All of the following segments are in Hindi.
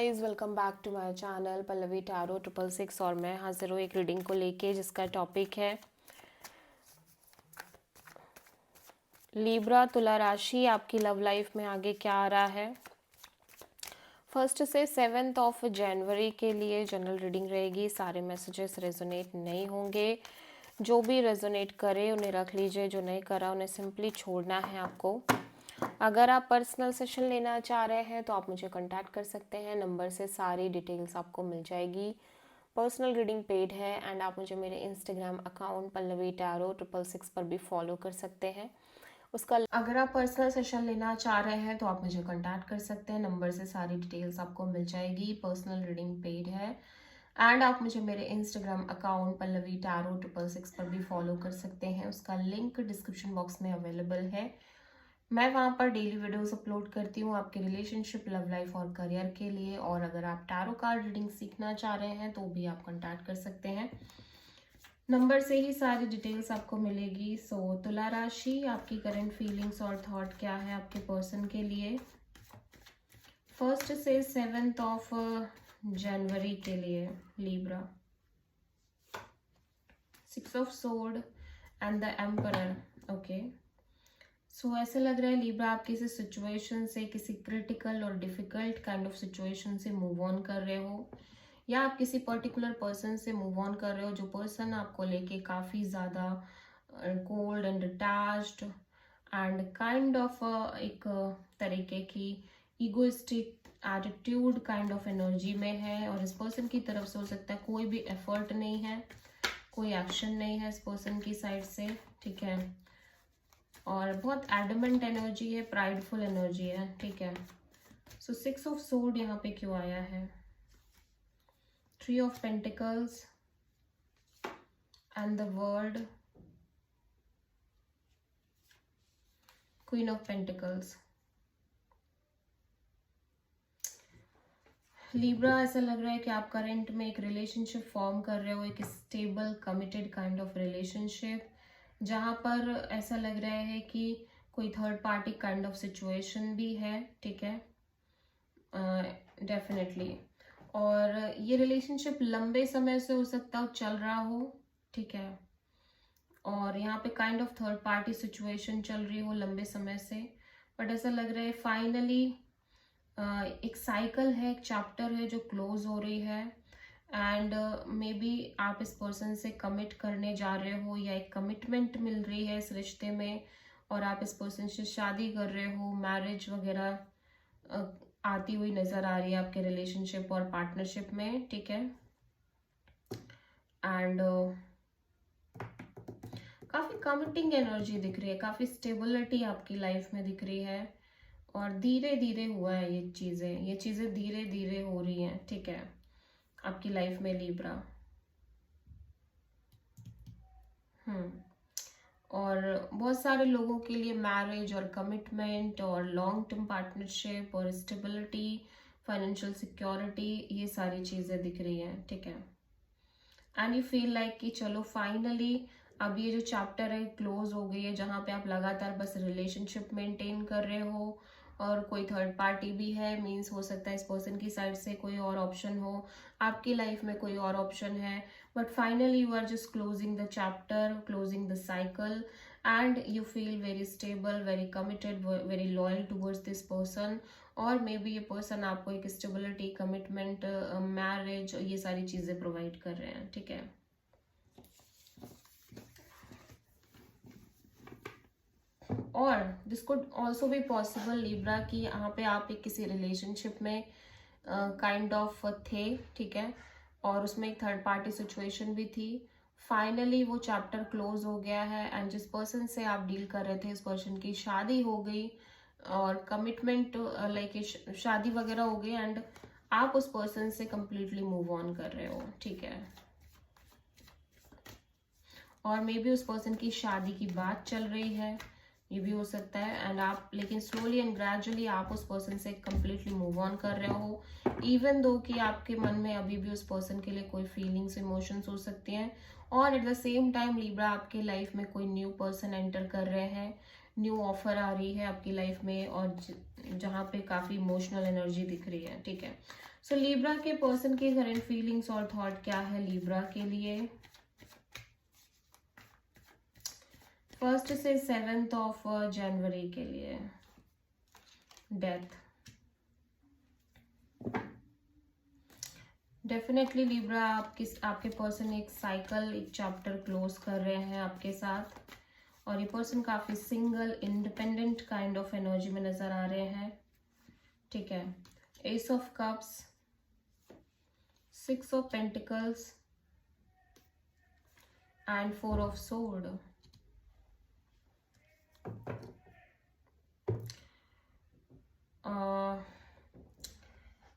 Guys welcome back to my channel Pallavi tarot 666 और मैं हाजिर हूँ एक रीडिंग को लेके जिसका टॉपिक है लीब्रा तुला राशि। आपकी लव लाइफ में आगे क्या आ रहा है। 1 से 7 जनवरी के लिए जनरल रीडिंग रहेगी। सारे मैसेजेस रेजोनेट नहीं होंगे। जो भी रेजोनेट करे उन्हें रख लीजिए, जो नहीं करा उन्हें सिंपली छोड़ना है आपको। अगर आप पर्सनल सेशन लेना चाह रहे हैं तो आप मुझे कांटेक्ट कर सकते हैं। नंबर से सारी डिटेल्स आपको मिल जाएगी। पर्सनल रीडिंग पेड है एंड आप मुझे मेरे इंस्टाग्राम अकाउंट पल्लवी टैरो 666 पर भी फॉलो कर सकते हैं। उसका अगर आप पर्सनल सेशन लेना चाह रहे हैं तो आप मुझे कांटेक्ट कर सकते हैं। नंबर से सारी डिटेल्स आपको मिल जाएगी। पर्सनल रीडिंग पेड है एंड आप मुझे मेरे इंस्टाग्राम अकाउंट पल्लवी टैरो 666 पर भी फॉलो कर सकते हैं। उसका लिंक डिस्क्रिप्शन बॉक्स में अवेलेबल है। मैं वहाँ पर डेली वीडियोस अपलोड करती हूँ आपके रिलेशनशिप, लव लाइफ और करियर के लिए। और अगर आप टैरो कार्ड रीडिंग सीखना चाह रहे हैं तो भी आप कांटेक्ट कर सकते हैं। नंबर से ही सारी डिटेल्स आपको मिलेगी। तुला राशि, आपकी करंट फीलिंग्स और थॉट क्या है आपके पर्सन के लिए 1 से 7 जनवरी के लिए। Libra, 6 of sword and the emperor. Okay, ऐसे लग रहा है लीब्रा आप किसी सिचुएशन से, किसी क्रिटिकल और डिफिकल्ट काइंड ऑफ सिचुएशन से मूव ऑन कर रहे हो, या आप किसी पर्टिकुलर पर्सन से मूव ऑन कर रहे हो जो पर्सन आपको लेके काफ़ी ज़्यादा cold and attached and kind of एक तरीके की egoistic attitude kind of energy में है। और इस पर्सन की तरफ से हो सकता है कोई भी एफर्ट नहीं है, कोई एक्शन नहीं है इस पर्सन की साइड से, ठीक है। और बहुत एडमेंट एनर्जी है, प्राइडफुल एनर्जी है, ठीक है। 6 ऑफ सोर्ड यहाँ पे क्यों आया है? 3 of pentacles and the world, queen of pentacles. Libra, ऐसा लग रहा है कि आप करंट में एक रिलेशनशिप फॉर्म कर रहे हो, एक stable committed kind of relationship, जहाँ पर ऐसा लग रहा है कि कोई third party kind of situation भी है, ठीक है, डेफिनेटली। और ये रिलेशनशिप लंबे समय से हो सकता हो चल रहा हो, ठीक है। और यहाँ पे kind of third party situation चल रही हो लंबे समय से, बट ऐसा लग रहा है फाइनली एक साइकिल है, एक चैप्टर है जो क्लोज हो रही है। एंड मे बी आप इस पर्सन से कमिट करने जा रहे हो या एक कमिटमेंट मिल रही है इस रिश्ते में, और आप इस पर्सन से शादी कर रहे हो, मैरिज वगैरह आती हुई नजर आ रही है आपके रिलेशनशिप और पार्टनरशिप में, ठीक है। एंड काफी कमिटिंग एनर्जी दिख रही है, काफी स्टेबिलिटी आपकी लाइफ में दिख रही है। और धीरे धीरे हुआ है ये चीजें धीरे धीरे हो रही हैं, ठीक है, आपकी लाइफ में लीब्रा। और बहुत सारे लोगों के लिए मैरिज और कमिटमेंट और लॉन्ग टर्म पार्टनरशिप और स्टेबिलिटी, फाइनेंशियल सिक्योरिटी, ये सारी चीजें दिख रही हैं, ठीक है। एंड यू फील लाइक कि चलो फाइनली अब ये जो चैप्टर है क्लोज हो गई है, जहाँ पे आप लगातार बस रिलेशनशिप मेंटेन कर रहे हो और कोई थर्ड पार्टी भी है, मीन्स हो सकता है इस पर्सन की साइड से कोई और ऑप्शन हो, आपकी लाइफ में कोई और ऑप्शन है, but finally you are just closing the chapter, closing the cycle, and you feel very stable, very committed, very loyal towards this person. और मे बी ये पर्सन आपको एक स्टेबिलिटी, कमिटमेंट, मैरिज, ये सारी चीजें प्रोवाइड कर रहे हैं, ठीक है। और दिस कुड ऑल्सो भी पॉसिबल लीब्रा कि यहाँ पे आप एक किसी रिलेशनशिप में काइंड ऑफ थे, ठीक है, और उसमें एक थर्ड पार्टी सिचुएशन भी थी। फाइनली वो चैप्टर क्लोज हो गया है एंड जिस पर्सन से आप डील कर रहे थे, इस पर्सन की शादी हो गई और कमिटमेंट लाइक शादी वगैरह हो गई, एंड आप उस पर्सन से कंप्लीटली मूव ऑन कर रहे हो, ठीक है। और मे बी उस पर्सन की शादी की बात चल रही है, ये भी हो सकता है। एंड आप लेकिन स्लोली एंड ग्रेजुअली आप उस पर्सन से कम्प्लीटली मूव ऑन कर रहे हो, इवन दो कि आपके मन में अभी भी उस पर्सन के लिए कोई फीलिंग्स, इमोशंस हो सकती हैं। और at the same time Libra, आपके लाइफ में कोई न्यू पर्सन एंटर कर रहे हैं, न्यू ऑफर आ रही है आपकी लाइफ में, और जहाँ पे काफी इमोशनल एनर्जी दिख रही है, ठीक है। सो लिब्रा के पर्सन की करंट फीलिंग्स और थॉट क्या है लिब्रा के लिए? फर्स्ट से 7th ऑफ जनवरी के लिए डेथ। डेफिनेटली लिब्रा आपके पर्सन एक साइकिल, एक चैप्टर क्लोज कर रहे हैं आपके साथ, और ये पर्सन काफी single independent kind of energy में नजर आ रहे हैं। ठीक है, S of cups, 6 of pentacles and 4 of sword.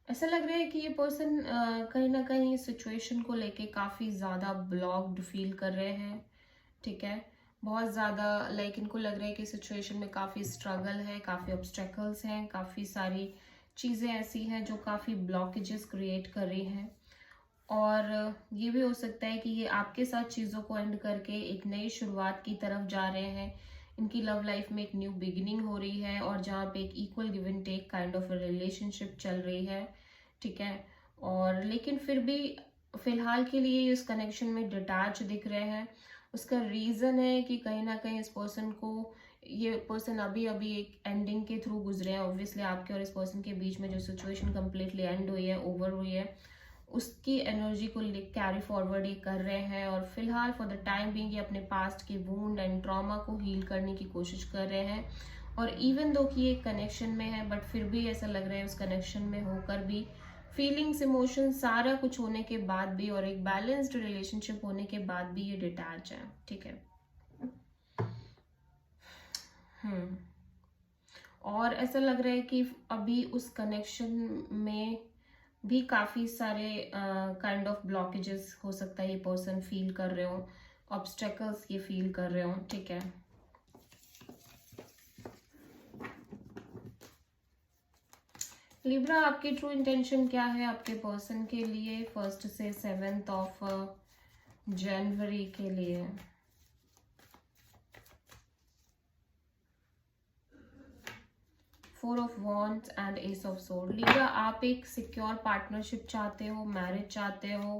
ऐसा लग रहा है कि ये पर्सन कहीं ना कहीं सिचुएशन को लेके काफ़ी ज़्यादा ब्लॉक्ड फील कर रहे हैं। ठीक है, बहुत ज़्यादा इनको लग रहा है कि सिचुएशन में काफ़ी स्ट्रगल है, काफ़ी ऑब्स्टेकल्स हैं, काफ़ी सारी चीज़ें ऐसी हैं जो काफ़ी ब्लॉकेजेस क्रिएट कर रही हैं। और ये भी हो सकता है कि ये आपके साथ चीज़ों को एंड करके एक नई शुरुआत की तरफ जा रहे हैं। इनकी लव लाइफ में एक न्यू बिगिनिंग हो रही है, और जहाँ पे एक equal give and take kind of relationship चल रही है। ठीक है, और लेकिन फिर भी फिलहाल के लिए इस कनेक्शन में डिटैच दिख रहे हैं। उसका रीज़न है कि कहीं ना कहीं इस पर्सन को, ये पर्सन अभी अभी एक एंडिंग के थ्रू गुजरे हैं। ऑब्वियसली आपके और इस पर्सन के बीच में जो सिचुएशन कंप्लीटली एंड हुई है, ओवर हुई है, उसकी एनर्जी को कैरी फॉरवर्ड ये कर रहे हैं, और फिलहाल फॉर द टाइम बीइंग ये अपने पास्ट के वुंड एंड ट्रॉमा को हील करने की कोशिश कर रहे हैं। और इवन दो कि एक कनेक्शन में है, बट फिर भी ऐसा लग रहा है उस कनेक्शन में होकर भी, फीलिंग्स, इमोशन, सारा कुछ होने के बाद भी, और एक बैलेंस्ड रिलेशनशिप होने के बाद भी ये डिटैच है। ठीक है, और ऐसा लग रहा है कि अभी उस कनेक्शन में भी काफी सारे काइंड ऑफ ब्लॉकेजेस हो सकता है ये पर्सन फील कर रहे हो, ऑब्स्टेकल्स ये फील कर रहे हो। ठीक है, लिब्रा आपकी ट्रू इंटेंशन क्या है आपके पर्सन के लिए फर्स्ट से 7th ऑफ जनवरी के लिए? Four of wands and S of sword. Libra आप एक सिक्योर पार्टनरशिप चाहते हो, मैरिज चाहते हो,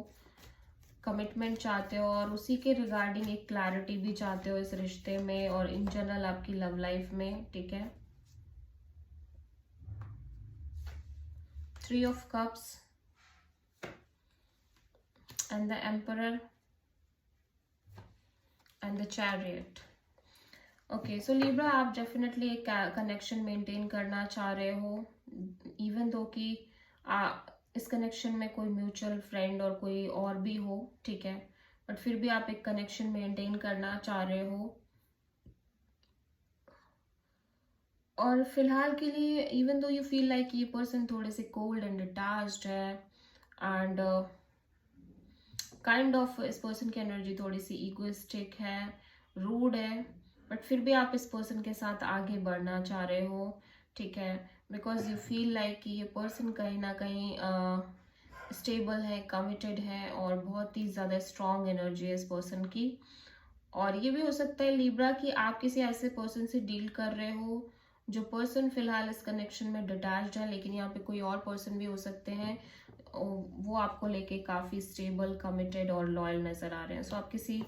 कमिटमेंट चाहते हो, और उसी के रिगार्डिंग एक क्लैरिटी भी चाहते हो इस रिश्ते में और इन जनरल आपकी लव लाइफ में। ठीक है, 3 of cups and the emperor and the chariot. Okay, so Libra आप डेफिनेटली एक कनेक्शन मेंटेन करना चाह रहे हो, इवन दो कि इस कनेक्शन में कोई म्यूचुअल फ्रेंड और कोई और भी हो। ठीक है, बट फिर भी आप एक कनेक्शन मेंटेन करना चाह रहे हो। और फिलहाल के लिए even though you feel like ये पर्सन थोड़े से कोल्ड एंड डिटैच्ड है, एंड काइंड ऑफ इस पर्सन की एनर्जी थोड़ी सी इगोइस्टिक है, रूड है, बट फिर भी आप इस पर्सन के साथ आगे बढ़ना चाह रहे हो। ठीक है, बिकॉज यू फील लाइक कि ये पर्सन कहीं ना कहीं स्टेबल है, कमिटेड है, और बहुत ही ज़्यादा स्ट्रॉन्ग एनर्जी है इस पर्सन की। और ये भी हो सकता है लिब्रा कि आप किसी ऐसे पर्सन से डील कर रहे हो जो पर्सन फिलहाल इस कनेक्शन में डिटैच्ड है, लेकिन यहाँ पे कोई और पर्सन भी हो सकते हैं, वो आपको लेके काफ़ी स्टेबल, कमिटेड और लॉयल नज़र आ रहे हैं। सो आप किसी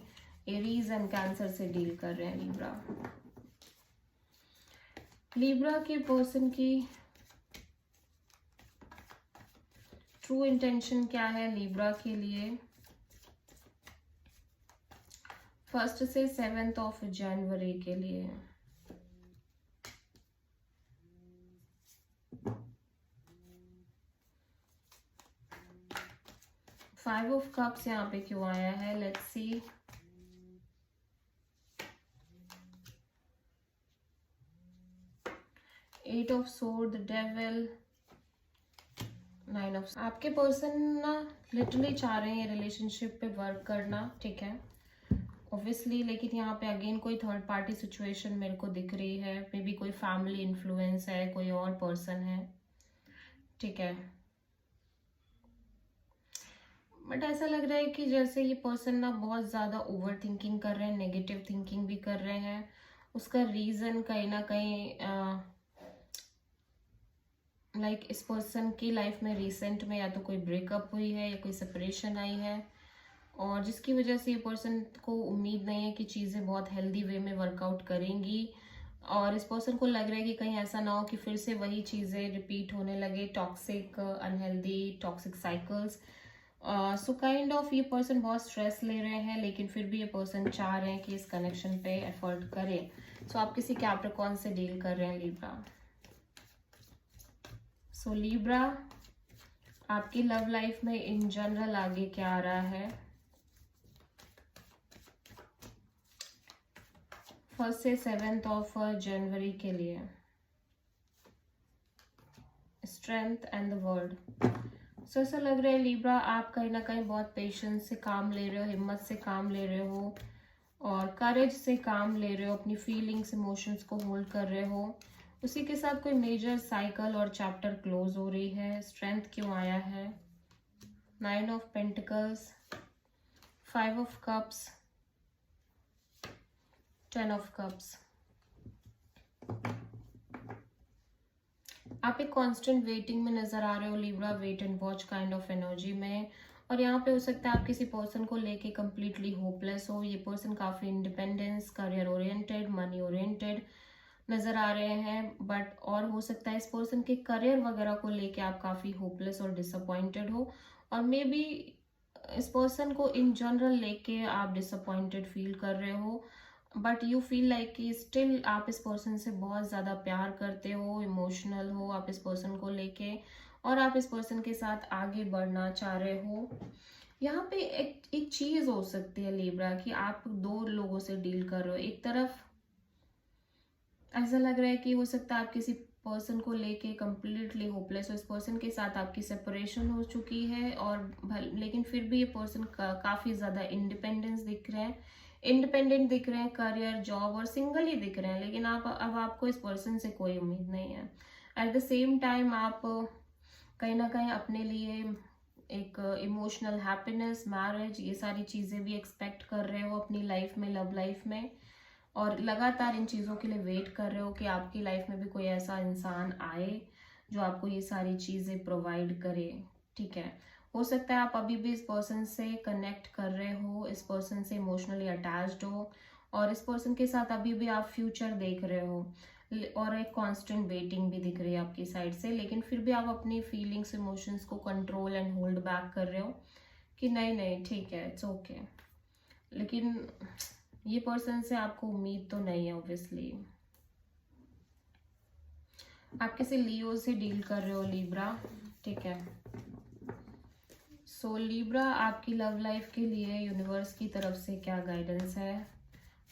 एरीज एंड कैंसर से डील कर रहे हैं लिब्रा। लिब्रा के पर्सन की ट्रू इंटेंशन क्या है लिब्रा के लिए फर्स्ट से 7th ऑफ जनवरी के लिए? फाइव ऑफ कप्स यहाँ पे क्यों आया है, let's see. Eight of sword, the devil, 9 of. आपके पर्सन ना लिटरली चाह रहे हैं रिलेशनशिप पे वर्क करना। ठीक है, ऑब्वियसली, लेकिन यहाँ पे अगेन कोई थर्ड पार्टी सिचुएशन मेरे को दिख रही है, मे बी कोई फैमिली इन्फ्लुएंस है, कोई और पर्सन है। ठीक है, बट ऐसा लग रहा है कि जैसे ये पर्सन ना बहुत ज़्यादा ओवर थिंकिंग कर रहे हैं, नेगेटिव थिंकिंग भी कर रहे हैं। उसका रीज़न कहीं ना कहीं लाइक इस पर्सन की लाइफ में रिसेंट में या तो कोई ब्रेकअप हुई है या कोई सेपरेशन आई है, और जिसकी वजह से ये पर्सन को उम्मीद नहीं है कि चीज़ें बहुत हेल्दी वे में वर्कआउट करेंगी, और इस पर्सन को लग रहा है कि कहीं ऐसा ना हो कि फिर से वही चीज़ें रिपीट होने लगे, toxic unhealthy toxic cycles. So kind of ये पर्सन बहुत स्ट्रेस ले रहे हैं, लेकिन फिर भी ये पर्सन चाह रहे हैं कि इस कनेक्शन पे एफर्ट करें। सो आप किसी कैप्रिकॉर्न से डील कर रहे हैं लिब्रा। सो लिब्रा, आपकी लव लाइफ में इन जनरल आगे क्या आ रहा है? 1 से 7 ऑफ जनवरी के लिए स्ट्रेंथ एंड द वर्ल्ड। सो ऐसा लग रहा है लिब्रा, आप कहीं ना कहीं बहुत पेशेंस से काम ले रहे हो, हिम्मत से काम ले रहे हो और करेज से काम ले रहे हो, अपनी फीलिंग्स इमोशंस को होल्ड कर रहे हो। उसी के साथ कोई मेजर साइकिल और चैप्टर क्लोज हो रही है। स्ट्रेंथ क्यों आया है? 9 of pentacles, 5 of cups, 10 of cups. आप एक कांस्टेंट वेटिंग में नजर आ रहे हो Libra, wait and watch kind of energy में। और यहाँ पे हो सकता है आप किसी पर्सन को लेके कम्प्लीटली होपलेस हो। ये पर्सन काफी independence, career oriented, money oriented नजर आ रहे हैं, बट और हो सकता है इस पर्सन के करियर वगैरह को लेके आप काफी होपलेस और डिसअपॉइंटेड हो, और मे बी इस पर्सन को इन जनरल लेके आप डिसअपॉइंटेड फील कर रहे हो, बट यू फील लाइक कि स्टिल आप इस पर्सन से बहुत ज़्यादा प्यार करते हो, इमोशनल हो आप इस पर्सन को लेके, और आप इस पर्सन के साथ आगे बढ़ना चाह रहे हो। यहाँ पे एक चीज़ हो सकती है लिब्रा कि आप दो लोगों से डील कर रहे हो। एक तरफ ऐसा लग रहा है कि हो सकता है आप किसी पर्सन को लेके कम्प्लीटली होपलेस हो, इस पर्सन के साथ आपकी सेपरेशन हो चुकी है, और लेकिन फिर भी ये पर्सन काफ़ी ज़्यादा इंडिपेंडेंस दिख रहे हैं, इंडिपेंडेंट दिख रहे हैं, करियर जॉब और सिंगल ही दिख रहे हैं, लेकिन आप अब आपको इस पर्सन से कोई उम्मीद नहीं है। एट द सेम टाइम आप कहीं ना कहीं अपने लिए एक इमोशनल हैप्पीनेस, मैरिज, ये सारी चीज़ें भी एक्सपेक्ट कर रहे हो अपनी लाइफ में, लव लाइफ में, और लगातार इन चीज़ों के लिए वेट कर रहे हो कि आपकी लाइफ में भी कोई ऐसा इंसान आए जो आपको ये सारी चीज़ें प्रोवाइड करे। ठीक है, हो सकता है आप अभी भी इस पर्सन से कनेक्ट कर रहे हो, इस पर्सन से इमोशनली अटैच्ड हो, और इस पर्सन के साथ अभी भी आप फ्यूचर देख रहे हो, और एक कांस्टेंट वेटिंग भी दिख रही है आपकी साइड से, लेकिन फिर भी आप अपनी फीलिंग्स इमोशंस को कंट्रोल एंड होल्ड बैक कर रहे हो कि नहीं नहीं ठीक है, इट्स ओके। लेकिन ये पर्सन से आपको उम्मीद तो नहीं है ऑब्वियसली। आप किसी लियो से डील कर रहे हो लिब्रा। ठीक है, सो लिब्रा, आपकी लव लाइफ के लिए यूनिवर्स की तरफ से क्या गाइडेंस है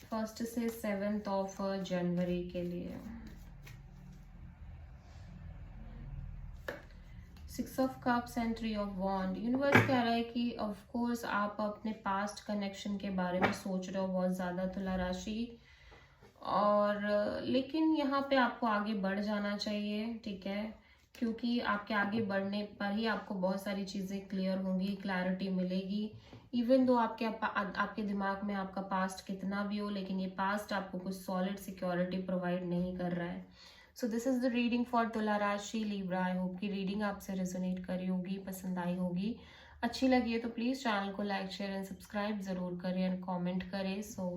1 से 7 ऑफ जनवरी के लिए? 6 of cups and 3 of wand. Universe कह रहा है कि ऑफ कोर्स आप अपने पास्ट कनेक्शन के बारे में सोच रहे हो बहुत ज़्यादा, तुला राशि, और लेकिन यहाँ पे आपको आगे बढ़ जाना चाहिए। ठीक है, क्योंकि आपके आगे बढ़ने पर ही आपको बहुत सारी चीज़ें क्लियर होंगी, क्लैरिटी मिलेगी। इवन दो आपके दिमाग में आपका पास्ट कितना भी हो, लेकिन ये पास्ट आपको कुछ सॉलिड सिक्योरिटी प्रोवाइड नहीं कर रहा है। So this is the reading for तुला राशि लिब्रा। आई होप कि रीडिंग आपसे रेजोनेट करी होगी, पसंद आई होगी। अच्छी लगी है तो प्लीज़ चैनल को लाइक, शेयर एंड सब्सक्राइब ज़रूर करें एंड कॉमेंट करें। सो